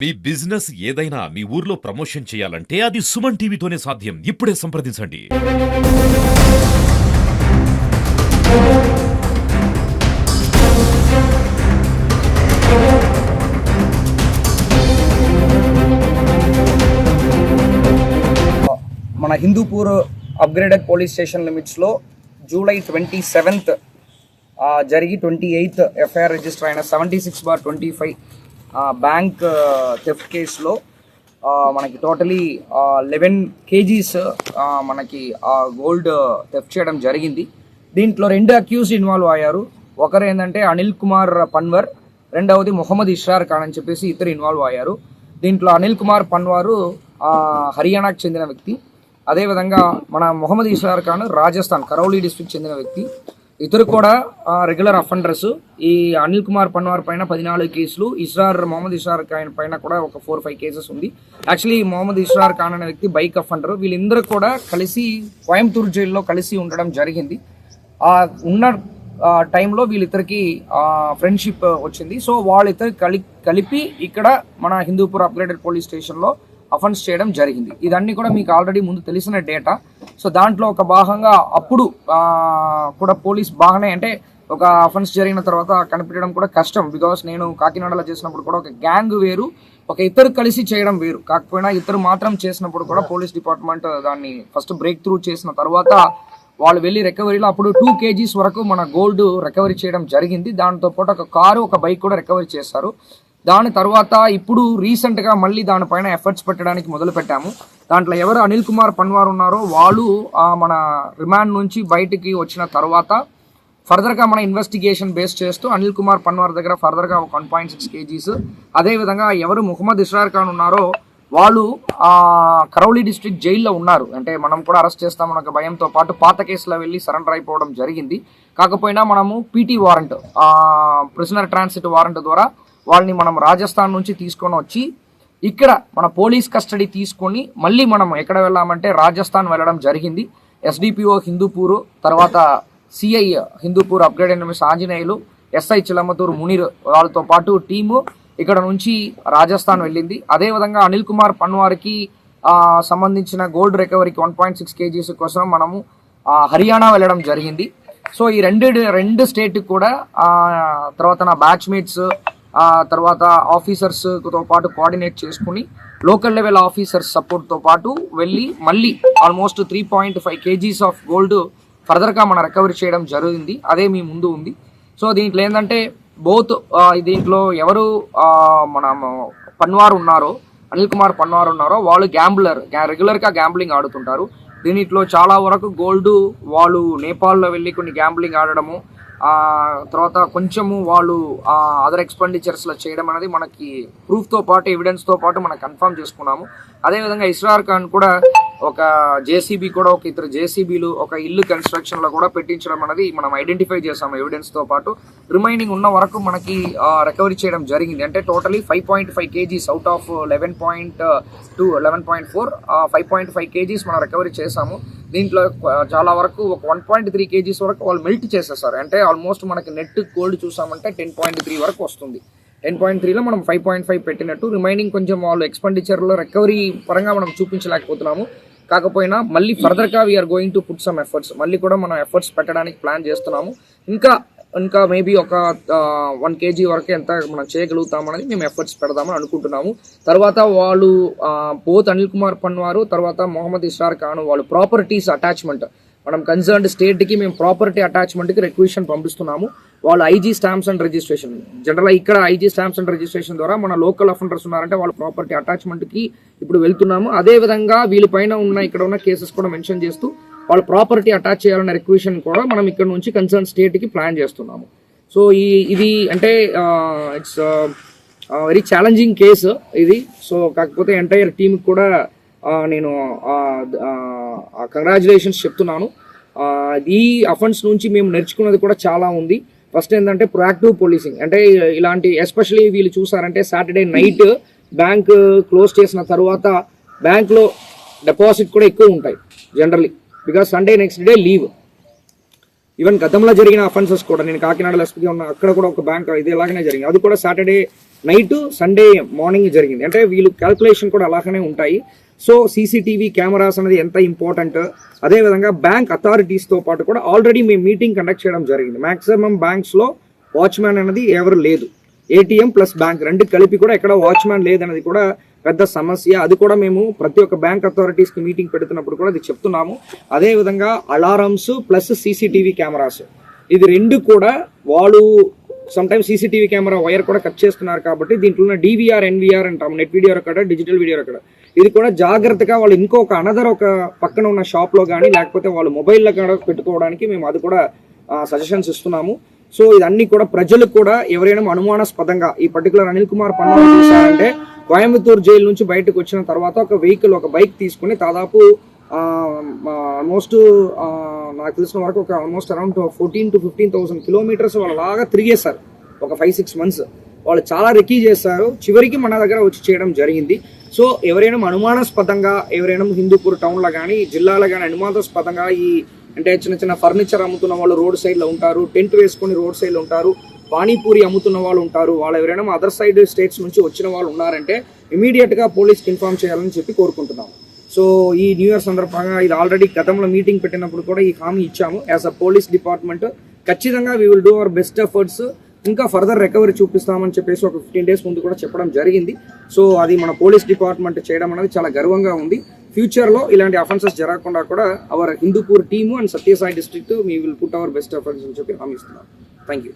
మీ business ఏదైనా మీ ఊర్లో promotion చేయాలంటే అది సుమన్ టీవీతోనే సాధ్యం. ఇప్పుడే సంప్రదించండి. మన హిందూపూర్ అప్గ్రేడెడ్ పోలీస్ స్టేషన్ లిమిట్స్లో జూలై 27th జరిగి 28th ఎఫ్ఐఆర్ రిజిస్టర్ అయిన 76/25 బ్యాంక్ థెఫ్ట్ కేసులో మనకి టోటలీ 11 kgs మనకి గోల్డ్ థెఫ్ట్ చేయడం జరిగింది. దీంట్లో 2 అక్యూజ్డ్ ఇన్వాల్వ్ అయ్యారు. ఒకరు ఏంటంటే అనిల్ కుమార్ పన్వర్, రెండవది మొహమ్మద్ ఇష్రార్ ఖాన్ అని చెప్పేసి ఇద్దరు ఇన్వాల్వ్ అయ్యారు. దీంట్లో అనిల్ కుమార్ పన్వారు హర్యానాకు చెందిన వ్యక్తి. అదేవిధంగా మన మొహమ్మద్ ఇష్రార్ ఖాన్ రాజస్థాన్ కరౌలీ డిస్ట్రిక్ట్ చెందిన వ్యక్తి. ఇద్దరు కూడా రెగ్యులర్ అఫెండర్స్. ఈ అనిల్ కుమార్ పన్వార్ పైన 14 కేసులు, మొహమ్మద్ ఇష్రార్ ఖాన్ పైన కూడా ఒక 4-5 కేసెస్ ఉంది. యాక్చువల్లీ మొహమ్మద్ ఇష్రార్ ఖాన్ అనే వ్యక్తి బైక్ అఫెండర్. వీళ్ళందరూ కూడా కలిసి కోయంబత్తూరు జైల్లో కలిసి ఉండడం జరిగింది. ఉన్న టైంలో వీళ్ళిద్దరికి ఫ్రెండ్షిప్ వచ్చింది. సో వాళ్ళిద్దరు కలిపి ఇక్కడ మన హిందూపూర్ అప్గ్రేడెడ్ పోలీస్ స్టేషన్లో అఫెన్స్ చేయడం జరిగింది. ఇదన్నీ కూడా మీకు ఆల్రెడీ ముందు తెలిసిన డేటా. సో దాంట్లో ఒక భాగంగా అప్పుడు కూడా పోలీస్ బాగానే, అంటే ఒక అఫెన్స్ జరిగిన తర్వాత కనిపెట్టడం కూడా కష్టం. బికాస్ నేను కాకినాడలో చేసినప్పుడు కూడా ఒక గ్యాంగ్ వేరు, ఒక ఇద్దరు కలిసి చేయడం వేరు. కాకపోయినా ఇద్దరు మాత్రం చేసినప్పుడు కూడా పోలీస్ డిపార్ట్మెంట్ దాన్ని ఫస్ట్ బ్రేక్ త్రూ చేసిన తర్వాత వాళ్ళు వెళ్ళి రికవరీలో అప్పుడు 2 kgs వరకు మన గోల్డ్ రికవరీ చేయడం జరిగింది. దాంతోపాటు ఒక కారు, ఒక బైక్ కూడా రికవరీ చేశారు. దాని తర్వాత ఇప్పుడు రీసెంట్గా మళ్ళీ దానిపైన ఎఫర్ట్స్ పెట్టడానికి మొదలు పెట్టాము. దాంట్లో ఎవరు అనిల్ కుమార్ పన్వార్ ఉన్నారో వాళ్ళు మన రిమాండ్ నుంచి బయటికి వచ్చిన తర్వాత ఫర్దర్గా మన ఇన్వెస్టిగేషన్ బేస్ చేస్తూ అనిల్ కుమార్ పన్వార్ దగ్గర ఫర్దర్గా ఒక 1.6 kgs, అదేవిధంగా ఎవరు మొహమ్మద్ ఇష్రార్ ఖాన్ ఉన్నారో వాళ్ళు కరౌలీ డిస్ట్రిక్ట్ జైల్లో ఉన్నారు. అంటే మనం కూడా అరెస్ట్ చేస్తామన్న ఒక భయంతో పాటు పాత కేసులో వెళ్ళి సరెండర్ అయిపోవడం జరిగింది. కాకపోయినా మనము PT warrant, prisoner transit warrant ద్వారా వాళ్ళని మనం రాజస్థాన్ నుంచి తీసుకొని వచ్చి ఇక్కడ మన పోలీస్ కస్టడీ తీసుకొని మళ్ళీ మనం ఎక్కడ వెళ్ళామంటే రాజస్థాన్ వెళ్ళడం జరిగింది. ఎస్డిపిఓ హిందూపూరు, తర్వాత CI Hindupur upgraded Anjaneyulu, SI Chilamathur Munir వాళ్ళతో పాటు టీము ఇక్కడ నుంచి రాజస్థాన్ వెళ్ళింది. అదేవిధంగా అనిల్ కుమార్ పన్వార్కి సంబంధించిన గోల్డ్ రికవరీకి 1.6 kgs కోసం మనము హర్యానా వెళ్ళడం జరిగింది. సో ఈ రెండు స్టేట్కి కూడా తర్వాత నా బ్యాచ్మేట్స్, తర్వాత ఆఫీసర్స్తో పాటు కోఆర్డినేట్ చేసుకుని లోకల్ లెవెల్ ఆఫీసర్స్ సపోర్ట్తో పాటు వెళ్ళి మళ్ళీ ఆల్మోస్ట్ 3.5 kgs ఆఫ్ గోల్డ్ ఫర్దర్గా మన రికవరీ చేయడం జరిగింది. అదే మీ ముందు ఉంది. సో దీంట్లో ఏంటంటే దీంట్లో ఎవరు మన పన్వార్ ఉన్నారో, అనిల్ కుమార్ పన్వార్ ఉన్నారో వాళ్ళు రెగ్యులర్గా గ్యాంబ్లింగ్ ఆడుతుంటారు. దీనిట్లో చాలా వరకు గోల్డ్ వాళ్ళు నేపాల్లో వెళ్ళి కొన్ని గ్యాంబ్లింగ్ ఆడడము, తర్వాత కొంచెము వాళ్ళు అదర్ ఎక్స్పెండిచర్స్లో చేయడం అనేది మనకి ప్రూఫ్తో పాటు ఎవిడెన్స్తో పాటు మనం కన్ఫర్మ్ చేసుకున్నాము. అదేవిధంగా ఇష్రార్ ఖాన్ కూడా ఒక జేసీబీ కూడా, ఒక ఇద్దరు జేసీబీలు ఒక ఇల్లు కన్స్ట్రక్షన్లో కూడా పెట్టించడం అనేది మనం ఐడెంటిఫై చేసాము ఎవిడెన్స్తో పాటు. రిమైనింగ్ ఉన్న వరకు మనకి రికవరీ చేయడం జరిగింది. అంటే totally 5.5 kgs out of 11.4 5.5 kgs మనం రికవరీ చేసాము. దీంట్లో చాలా వరకు ఒక 1.3 kgs వరకు వాళ్ళు మెల్ట్ చేసేసారు. అంటే ఆల్మోస్ట్ మనకి నెట్ గోల్డ్ చూసామంటే 10.3 వరకు వస్తుంది. 10.3లో మనం 5.5 పెట్టినట్టు. రిమైనింగ్ కొంచెం వాళ్ళు ఎక్స్పెండిచర్లో రికవరీ పరంగా మనం చూపించలేకపోతున్నాము. కాకపోయినా మళ్ళీ ఫర్దర్గా we are going to put some efforts. మళ్ళీ కూడా మనం ఎఫర్ట్స్ పెట్టడానికి ప్లాన్ చేస్తున్నాము. ఇంకా మేబీ ఒక 1 kg వరకు ఎంత మనం చేయగలుగుతామనేది మేము ఎఫర్ట్స్ పెడదామని అనుకుంటున్నాము. తర్వాత వాళ్ళు బోత్ అనిల్ కుమార్ పన్వారు, తర్వాత మొహమ్మద్ ఇష్రార్ ఖాన్ వాళ్ళు ప్రాపర్టీస్ అటాచ్మెంట్, మనం కన్సర్న్డ్ స్టేట్కి మేము ప్రాపర్టీ అటాచ్మెంట్కి రిక్వెషన్ పంపిస్తున్నాము. వాళ్ళు ఐజీ స్టాంప్స్ అండ్ రిజిస్ట్రేషన్, జనరల్గా ఇక్కడ ఐజీ స్టాంప్స్ అండ్ రిజిస్ట్రేషన్ ద్వారా మన లోకల్ అఫెండర్స్ ఉన్నారంటే వాళ్ళ ప్రాపర్టీ అటాచ్మెంట్కి ఇప్పుడు వెళ్తున్నాము. అదేవిధంగా వీళ్ళపైన ఇక్కడ ఉన్న కేసెస్ కూడా మెన్షన్ చేస్తూ వాళ్ళ ప్రాపర్టీ అటాచ్ చేయాలన్న రిక్వెషన్ కూడా మనం ఇక్కడ నుంచి కన్సర్న్ స్టేట్కి ప్లాన్ చేస్తున్నాము. సో ఇది అంటే ఇట్స్ వెరీ ఛాలెంజింగ్ కేసు ఇది. సో కాకపోతే ఎంటైర్ టీంకి కూడా నేను కంగ్రాచులేషన్స్ చెప్తున్నాను. ఈ అఫెన్స్ నుంచి మేము నేర్చుకున్నది కూడా చాలా ఉంది. ఫస్ట్ ఏంటంటే ప్రొయాక్టివ్ పోలీసింగ్. అంటే ఇలాంటి ఎస్పెషలీ వీళ్ళు చూసారంటే సాటర్డే నైట్ బ్యాంక్ క్లోజ్ చేసిన తర్వాత బ్యాంక్లో డిపాజిట్ కూడా ఎక్కువ ఉంటాయి generally, because Sunday next day leave. Even గతంలో జరిగిన అఫెన్సెస్ కూడా, నేను కాకినాడలో ఎస్పీగా ఉన్న అక్కడ కూడా ఒక బ్యాంక్ ఇదేలాగానే జరిగింది. అది కూడా సాటర్డే నైట్ సండే మార్నింగ్ జరిగింది. అంటే వీళ్ళు క్యాల్కులేషన్ కూడా అలాగనే ఉంటాయి. సో సీసీటీవీ కెమెరాస్ అనేది ఎంత ఇంపార్టెంట్, అదేవిధంగా బ్యాంక్ అథారిటీస్తో పాటు కూడా ఆల్రెడీ మేము మీటింగ్ కండక్ట్ చేయడం జరిగింది. మ్యాక్సిమం బ్యాంక్స్లో వాచ్మ్యాన్ అనేది ఎవరు లేదు, ఏటీఎం ప్లస్ బ్యాంక్ రెండు కలిపి కూడా ఎక్కడ వాచ్మ్యాన్ లేదనేది కూడా పెద్ద సమస్య. అది కూడా మేము ప్రతి ఒక్క బ్యాంక్ అథారిటీస్కి మీటింగ్ పెడుతున్నప్పుడు కూడా అది చెప్తున్నాము. అదేవిధంగా అలారమ్స్ ప్లస్ సీసీటీవీ కెమెరాస్ ఇది రెండు కూడా వాళ్ళు సమ్టైమ్స్ సీసీటీవీ కెమెరా వైర్ కూడా కట్ చేస్తున్నారు. కాబట్టి దీంట్లో ఉన్న డివిఆర్ ఎన్విఆర్ అంటాం, net video recorder, digital video recorder, ఇది కూడా జాగ్రత్తగా వాళ్ళు ఇంకొక అనదర్ ఒక పక్కన ఉన్న షాప్లో కానీ లేకపోతే వాళ్ళు మొబైల్లో కూడా పెట్టుకోవడానికి మేము అది కూడా సజెషన్స్ ఇస్తున్నాము. సో ఇదన్నీ కూడా ప్రజలకు కూడా ఎవరైనా అనుమానాస్పదంగా ఈ పర్టికులర్ అనిల్ కుమార్ పన్ను చూసారంటే కోయంబత్తూరు జైలు నుంచి బయటకు వచ్చిన తర్వాత ఒక బైక్ తీసుకుని దాదాపు ఆల్మోస్ట్ నాకు తెలిసిన వరకు ఒక ఆల్మోస్ట్ అరౌండ్ 14,000 to 15,000 కిలోమీటర్స్ వాళ్ళు లాగా తిరిగేశారు. ఒక 5-6 months వాళ్ళు చాలా రెక్కీ చేస్తారు. చివరికి మన దగ్గర వచ్చి చేయడం జరిగింది. సో ఎవరైనా అనుమానాస్పదంగా ఎవరైనా హిందూపూర్ టౌన్లో కానీ జిల్లాలో కానీ అనుమానాస్పదంగా అంటే చిన్న చిన్న ఫర్నిచర్ అమ్ముతున్న వాళ్ళు రోడ్ సైడ్లో ఉంటారు, టెంట్ వేసుకొని రోడ్ సైడ్లో ఉంటారు, పానీపూరి అమ్ముతున్న వాళ్ళు ఉంటారు, వాళ్ళు ఎవరైనా అదర్ సైడ్ స్టేట్స్ నుంచి వచ్చిన వాళ్ళు ఉన్నారంటే ఇమీడియట్గా పోలీస్కి ఇన్ఫార్మ్ చేయాలని చెప్పి కోరుకుంటున్నాం. సో ఈ న్యూ ఇయర్ సందర్భంగా ఇది ఆల్రెడీ గతంలో మీటింగ్ పెట్టినప్పుడు కూడా ఈ హామీ ఇచ్చాము. యాజ్ అ పోలీస్ డిపార్ట్మెంట్ ఖచ్చితంగా we will do our best efforts, ఇంకా ఫర్దర్ రికవరీ చూపిస్తామని చెప్పేసి ఒక 15 days ముందు కూడా చెప్పడం జరిగింది. సో అది మన పోలీస్ డిపార్ట్మెంట్ చేయడం అనేది చాలా గర్వంగా ఉంది. ఫ్యూచర్లో ఇలాంటి అఫెన్సెస్ జరగకుండా కూడా our Hindupur team and Sathya Sai district we will put our best efforts అని చెప్పి హామీ ఇస్తున్నాం. Thank you.